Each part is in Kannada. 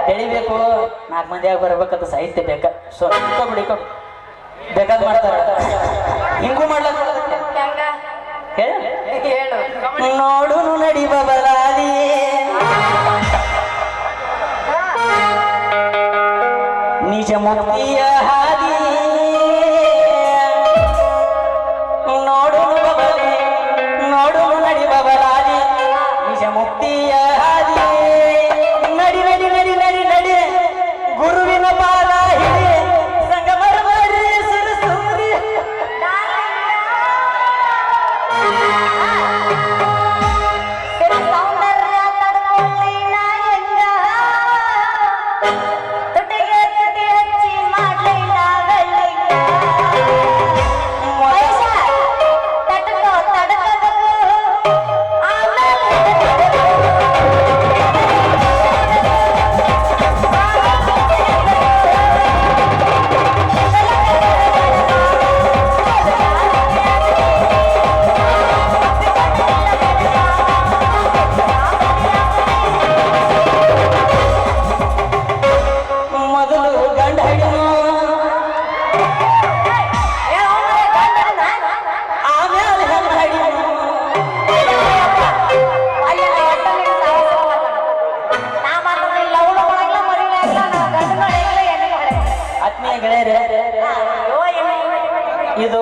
ಬೆಳಿಬೇಕು 4 ಮಂದಿಯಾಗ ಬರ್ಬೇಕಂತ ಸಾಹಿತ್ಯ ಬೇಕ ಸೊ ಬಿಡಿಕೊ ಬೇಕಾದ್ ಮಾಡ್ತಾರ ಹಿಂಗೂ ಮಾಡ್ಲಕ್ಕ ಹೇಳು ನೋಡು ನಡಿ ಬಬಲಾದಿ ನಿಜ ಮುಕ್ತಿಯ ಹಾದಿ ನೋಡು ಬಬಲಿ ನೋಡು ನಡಿ ಬಬಲಾದಿ ನಿಜ ಮುಕ್ತಿಯ ಹಾದಿ ನಡಿ ನಡಿ ನಡಿ ನಡಿ ನಡಿ ಗುರುವಿನ ಪಾದ ಹಿಡಿ ಸಂಗಮರ್ಮರಿ ಸರಸೂರಿ ಸೌಂದರ್ಯ ತಡ್ಕೊಳ್ಳಿ ನಾ ಹೆಂಗ ತುಟಿಗೆ ತುಟಿ ಹಚ್ಚಿ ಮಾಡ್ಲಿ ನಾವೆಲ್ಲಿಂಗ ತಡ್ಕೋ ತಡ್ಕೋಬೇಕು ಆಮೇಲೆ ಮೊದಲು ಗಂಡ ಹಿಡಿದು ಆಮೇಲೆ ಹೆಣ್ಣು ಹಿಡಿದು ಆತ್ಮೀಯ ಗೆಳೆಯರೇ ಇದು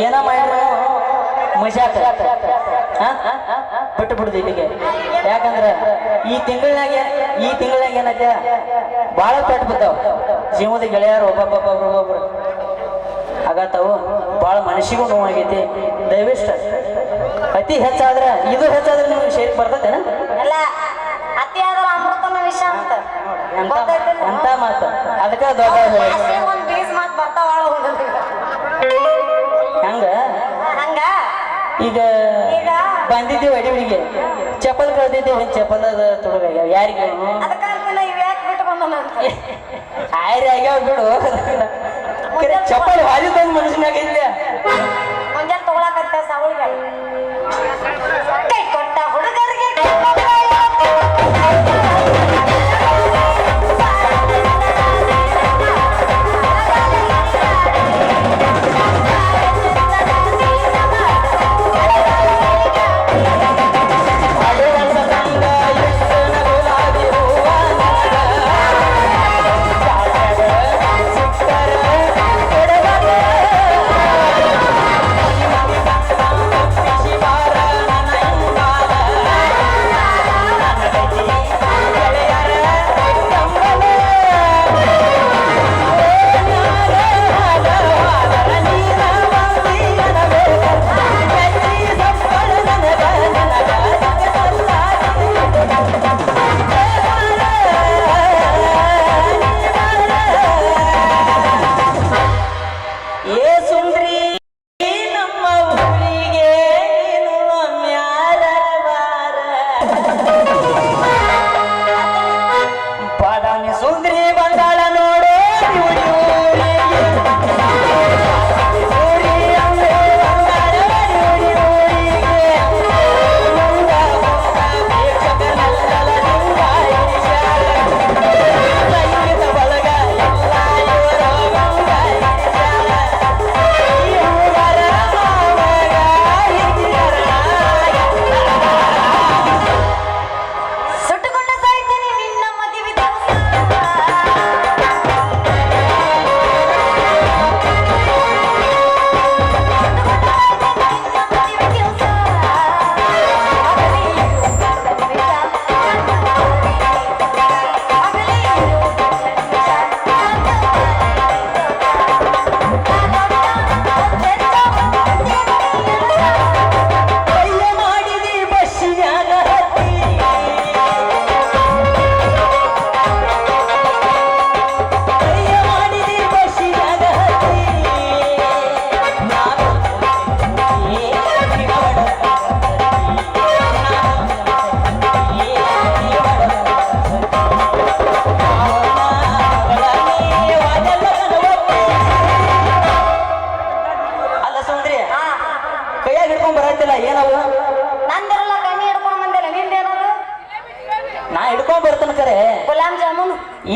ಏನ ಮಾಡಿದ್ರು ಮಜಾಕ ಬಿಟ್ಟು ಬಿಡುದು ಇಲ್ಲಿಗೆ ಯಾಕಂದ್ರೆ ಈ ತಿಂಗಳಾಗ ಏನೈತೆ ಭಾಳ ಪೆಟ್ಟು ಬಿದ್ದಾವ ಜೀವದ ಗೆಳೆಯರು ಒಬ್ಬೊಬ್ಬೊಬ್ಬರು ಆಗತ್ತಾವು ಭಾಳ ಮನಸ್ಸಿಗೂ ನೋವಾಗೈತಿ ದಯವಿಟ್ಟು ಅತಿ ಹೆಚ್ಚಾದ್ರೆ ಇದು ಹೆಚ್ಚಾದ್ರೆ ನಿಮ್ಗೆ ಶೇಕ್ ಬರ್ತೈತೇನ ಎಲ್ಲ ಅತಿಯಾದ ಅಮೃತನ ವಿಷ ಅಂತ ಎಂತ ಮಾತು ಅದಕ್ಕೆ ದೊಡ್ಡ ಒಂದ್ ಬೀಸ್ ಮಾತು ಬರ್ತಾವ ಹಂಗ ಹಂಗ ಈಗ ಈಗ ಬಂದಿದ್ದೀವಿ ಅಡಿವಿಗೆ ಚಪ್ಪಲ್ ಕಳ್ದಿದ್ದೀವಿ ಚಪ್ಪಲ್ದ ತುಡುಗಾಗ್ಯಾವ ಯಾರಿಗೆ ಅದಕ್ಕಂತ ಇವ್ ಯಾಕೆ ಬಿಟ್ಟು ಬಂದನ ಆಯ್ರಿ ಆಗ್ಯಾವ ಬಿಡು ಚಪ್ಪಲ್ ಹಾದಿ ತಂದು ಮನುಷ್ಯನಾಗೈತ್ಲೆ ಮುಂಜಾನೆ ತಗೊಳಕತ್ತ ಸಾವಳಿಗೆ ಕೈ ಕೊಟ್ಟ ಹುಡುಗರಿಗೆ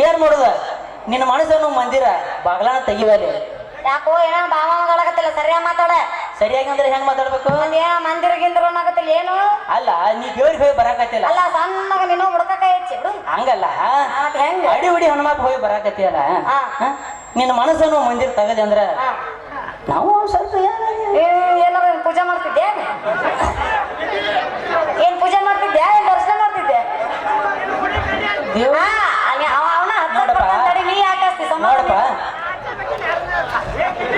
ಏನ್ ಮಾಡುದ ನಿನ್ನ ಮನಸ್ಸನ್ನು ಮಂದಿರ ಬಾಗ್ಲಾನ ತೆಗಿವಾಲಿ ಯಾಕೋ ಏನೋ ಭಾವ ಮಾತಾಡಕತ್ತಿಲ್ಲ ಸರಿಯಾಗಿ ಮಾತಾಡ ಸರಿಯಾಗಿ ಅಂದ್ರೆ ಹೆಂಗ್ ಮಾತಾಡ್ಬೇಕು ಏನೋ ಮಂದಿರ ಗಿಂದಿರ ಅನ್ನಕತ್ತಿಲ್ಲ ಏನು ಅಲ್ಲ ನೀ ದೇವ್ರಿಗೆ ಹೋಗಿ ಬರಾಕತ್ತಿಲ್ಲ ಅಲ್ಲ ಸಣ್ಣಗ ನೀನು ಹುಡ್ಕಕ ಹೆಚ್ಚಿ ಬಿಡು ಹಂಗಲ್ಲ ಅದ್ ಹೆಂಗ ಅಡಿ ಉಡಿ ಹನುಮಪ್ಪ ಹೋಗಿ ಬರಾಕತ್ತಿಯಲ್ಲ ಹಾ. ನಿನ್ನ ಮನಸ್ಸನ್ನು ಮಂದಿರ ತೆಗದೆ ಅಂದ್ರ ನಾವು ಒಂದ್ ಸ್ವಲ್ಪ ಏನಾರ ಪೂಜೆ ಮಾಡ್ತಿದ್ದೆ ಏನ್ ಪೂಜೆ ಮಾಡ್ತಿದ್ದೆ ಏನ್ ದರ್ಶನ ಮಾಡ್ತಿದ್ದೆ ದೇವ್ರ ಅವನ ನೋಡಪ್ಪ. ನೀ ಯಾಕೆ ನೋಡಪ್ಪ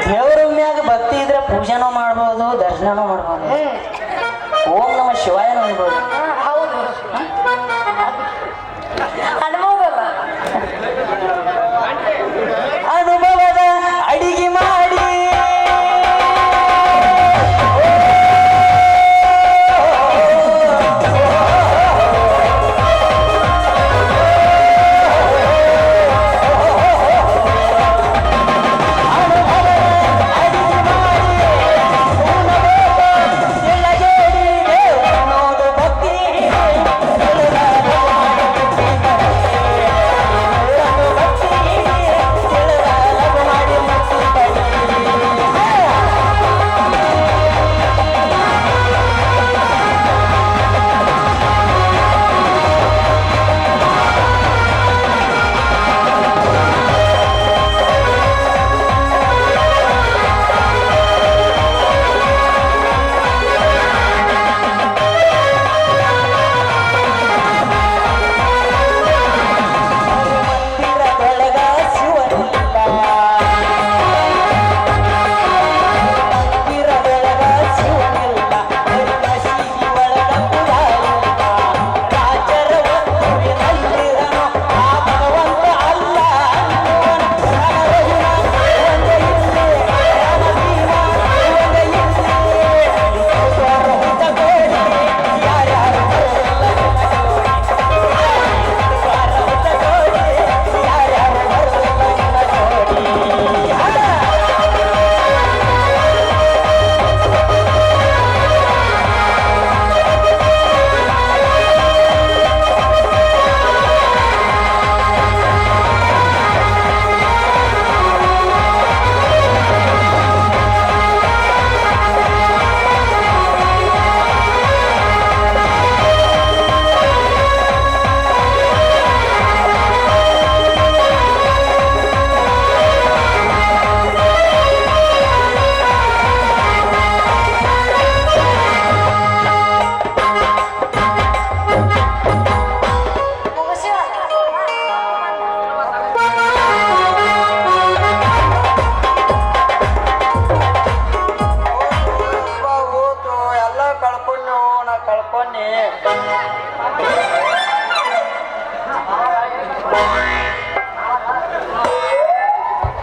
ದೇವ್ರ ಮ್ಯಾಗ ಭಕ್ತಿ ಇದ್ರೆ ಪೂಜೆನೂ ಮಾಡ್ಬೋದು ದರ್ಶನನೂ ಮಾಡ್ಬೋದು ಓಂ ನಮ ಶಿವಾಯನೂ ಅನ್ಬೋದು ಹೌದು ಅನ್ಬೋದಲ್ಲ ಅನುಭವದ ಅಡಿಗೆ ಮಾಡಿ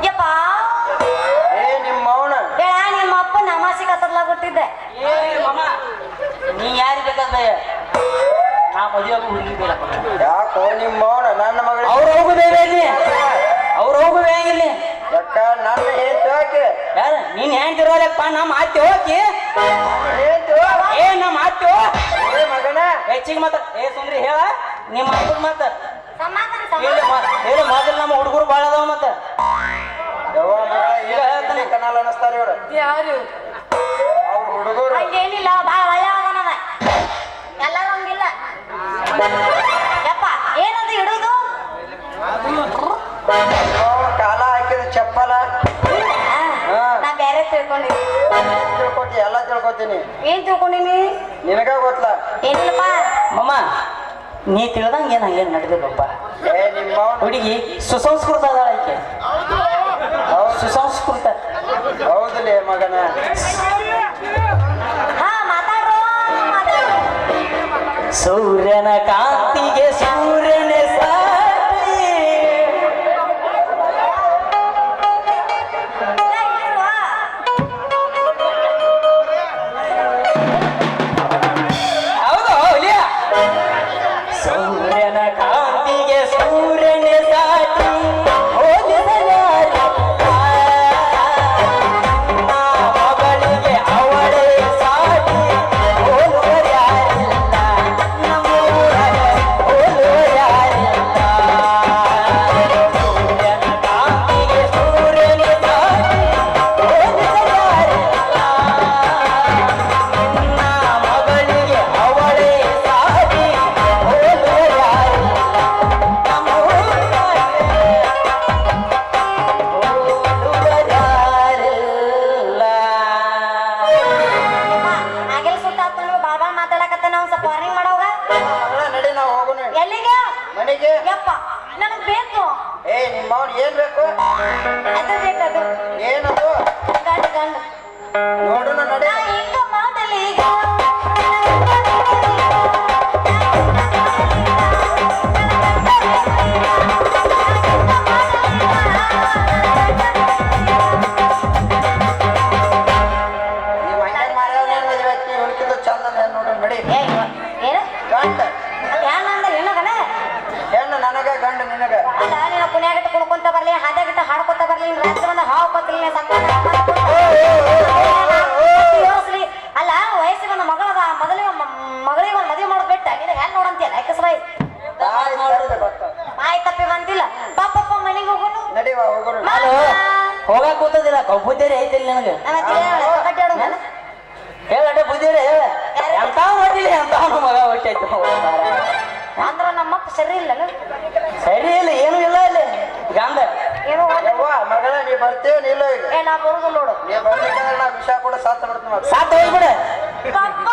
ಯಪ್ಪ ನಿಮ್ಮ ಅವನ ನಿಮ್ಮ ಅಪ್ಪ ನಮಾಸಿ ಕತ್ತರ್ಲಾಗ ಬಿಟ್ಟಿದ್ದೆ ನೀ ಯಾರಿಗೆ ಬೇಕಾದ ನಾ ಮದುವೆ ಹುಡುಗಿ ಬೇಡಪ್ಪ ಯಾಕೋ ನಿಮ್ಮ ಅವನ ನನ್ನ ಮಗಳ ಅವ್ರು ಹೋಗುದೇವೆ ಇಲ್ಲಿ ಅವ್ರು ಹೋಗುವೆ ಇಲ್ಲಿ ಯಾಕ ನನ್ನ ಏನ್ ಯಾಕೆ ಯಾರ ನೀನ್ ಹೆಂಗಿರೋಲ್ಲಪ್ಪ ನಮ್ಮ ಅತ್ತೆ ಹೋಗಿ ಏನ್ ಏ ನಮ್ಮ ಅತ್ತೆ ಏ ಮಗನ ಹೆಚ್ಚಿಗೆ ಮಾತ ಏ ಸುಂದ್ರಿ ಹೇಳ ನಿಮ್ಮ ಅಪ್ಪನ ಮಾತ ಸಮಾಧಾನ ಹೇಳಿ ಮೊದಲು ನಮ್ಮ ಹುಡುಗರು ಭಾಳ ಅದಾವ ಮತ್ತ ಯವ್ವ ಮಗಳ ಏನ್ ಕನಾಲ್ ಅನಸ್ತಾರ ಇವ್ರ ಯಾರು ಅವ್ರ ಹುಡುಗರು ಹಂಗೇನಿಲ್ಲ ಭಾಳ ಒಳ್ಳೆಯವನವ ಎಲ್ಲರೂ ಹಂಗಿಲ್ಲ ಯಪ್ಪ ಏನದು ಇಡುದು ಅವ್ನ ಕಾಲ ಹಾಕಿದ ಚಪ್ಪಲ ನಾ ಬೇರೆ ತಿಳ್ಕೊಂಡಿನಿ ತಿಳ್ಕೊತಿ ಎಲ್ಲ ತಿಳ್ಕೊತೀನಿ ಏನ್ ತಿಳ್ಕೊಂಡಿನಿ ನಿನಗ ಗೊತ್ತಲ ಏನಿಲ್ಲಪ್ಪ ಮಮ್ಮ ನೀ ತಿಳಿದಂಗೆ ಏನು ಹಂಗೇನು ನಡೆದಿಲ್ಲಪ್ಪ ಏ ನಿಮ್ಮ ಅವನ ಹುಡುಗಿ ಸುಸಂಸ್ಕೃತ ಅದಾಳ ಆಕೆ ಸುಸಂಸ್ಕೃತ ಹೌದಲೇ ಮಗನ ಹಾ ಮಾತಾಡ್ರೋ ಮಾತಾಡ್ರೋ ಸೂರ್ಯನ ಕಾಂತಿಗೆ ಸೂರ್ಯನ ಸಾಟಿ ಹೌದು ಹುಲಿಯ ಸೂರ್ಯನ ಕಾಂತಿಗೆ ಸೂರ್ಯನ ಸಾಟಿ ಹೋಲಿಸಲು ಮಗಳಿಗೆ ಅವಳೇ ಸಾಟಿ ಹೋಲುವರ್ಯಾರಿಲ್ಲ ನಮ್ಮೂರಾಗ ಹೋಲುವ ಏ ನಿಮ್ಮವ್ನ್ ಏನ್ ಬೇಕು ಅದು ಬೇಕದು ಏನದು ಗಂಡ ಗಂಡ ನೋಡು ನಡೆ ನಾ ಹಿಂಗ ಮಾಡಲಿ ಈಗ ನೀವ್ ಹಂಗೆ ಮಾಡ್ಯಾವ ಮದುವೆ ಆಕಿ ಹುಡುಕಿದ್ದು ಚಂದ ನೋಡು ನಡಿ ಏನು ಗಂಡ ಯಾನ ಅಂದ್ರೆ ಏನಗನ ಹೆಣ್ಣು ನನಗ ಗಂಡ ನಿನಗ ಅಲ್ಲ ನೀನು ಕುಣಿಯಾಗಿಟ್ಟು ಕುಣ್ಕೊಂತ ಬರ್ಲಿ ಹಾದ್ಯಾಗಿಟ್ಟು ಹಾಡ್ಕೊತ ಬರ್ಲಿ ರಾತ್ರಿ ಬಂದ ಹಾವು ಕೊತ್ತಲಿ ಯೋಸ್ಲಿ ಅಲ್ಲ ವಯಸ್ಸಿಗೆ ಒಂದು ಮಗಳದ ಮೊದಲಿಗೆ ಮಗಳಿಗೆ ಒಂದು ಮದುವೆ ಮಾಡೋದು ಬಿಟ್ಟ ನಿನಗೆ ಹೆಣ್ಣು ನೋಡಂತಿಯಲ್ಲ ಯಾಕಸ್ಬಾಯಿ ತಾಯಿ ನೋಡ್ರಿ ಗೊತ್ತ ಆಯ್ ತಪ್ಪಿ ಬಂದಿಲ್ಲ ಪಾಪಪ್ಪ ಮನೆಗೆ ಹೋಗೋನು ನಡಿವಾ ಹೋಗೋಣ ಹಲೋ ಹೋಗಾಕ ಕೂತದಿಲ್ಲ ಕಬ್ಬುದ್ದೇರಿ ಐತಿಲ್ಲ ನನಗೆ ಕಟ್ಟಾಡು ಹೇಳಟ ಬುದ್ಧಿರಿ ಹೇಳ ಎಂತಾವ್ ನೋಡಿಲ್ಲ ಎಂತಾವ್ ಮಗ ಹೊಟ್ಟೈತಿ ಅಂದ್ರ ನಮ್ಮಪ್ಪ ಸರಿ ಇಲ್ಲ ಸರಿ ಇಲ್ಲ ಏನು ಇಲ್ಲ ಅಲ್ಲಿ ಗಂಧ ಏನು ಯವ್ವ ಮಗಳ ನೀ ಬರ್ತೀವಿ ನಿಲ್ಲ ಈಗ ಏ ನಾ ಬರುದು ನೋಡು ನೀ ಬರ್ಲಿಕ್ಕಂದ್ರೆ ನಾ ವಿಷ ಕೂಡ ಸಾತ್ ಬಿಡ್ತೀನಿ ಮತ್ತೆ ಸಾತ್ ಹೋಗ್ಬಿಡ ಪಪ್ಪ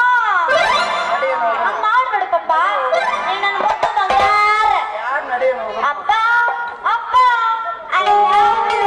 ನಡಿ ನೋಡು ಹಂಗ್ ಮಾಡ್ಬೇಡಿ ಪಪ್ಪ ನೀ ನನ್ನ ಮುದ್ದು ಬಂಗಾರ ಯಾರು ನಡಿ ನೋಡು ಅಪ್ಪ ಅಪ್ಪ I love you.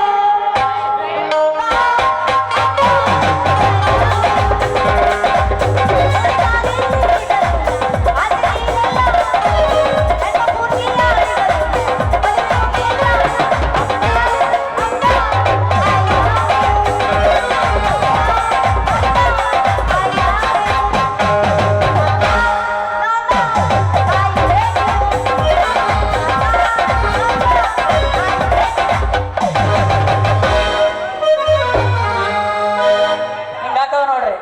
ಹಿಂಗಾಕವ ನೋಡ್ರಿ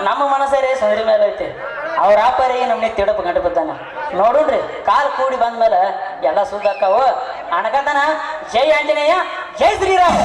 ನಮ್ಮ ಮನಸ್ಸರೇ ಸಂದ್ರಿ ಮೇಲೆ ಐತಿ ಅವ್ರ ಆಪರಿಗೆ ನಮ್ನಿ ತಿಡಪ್ ಗಂಟು ಬಿದ್ದಾನ ನೋಡುನ್ರಿ ಕಾಲ್ ಕೂಡಿ ಬಂದ್ಮೇಲೆ ಎಲ್ಲ ಸುದ್ದಾಕವು ಅಣಕಂತಾನ ಜೈ ಆಂಜನೇಯ ಜೈ ಶ್ರೀರಾಮ್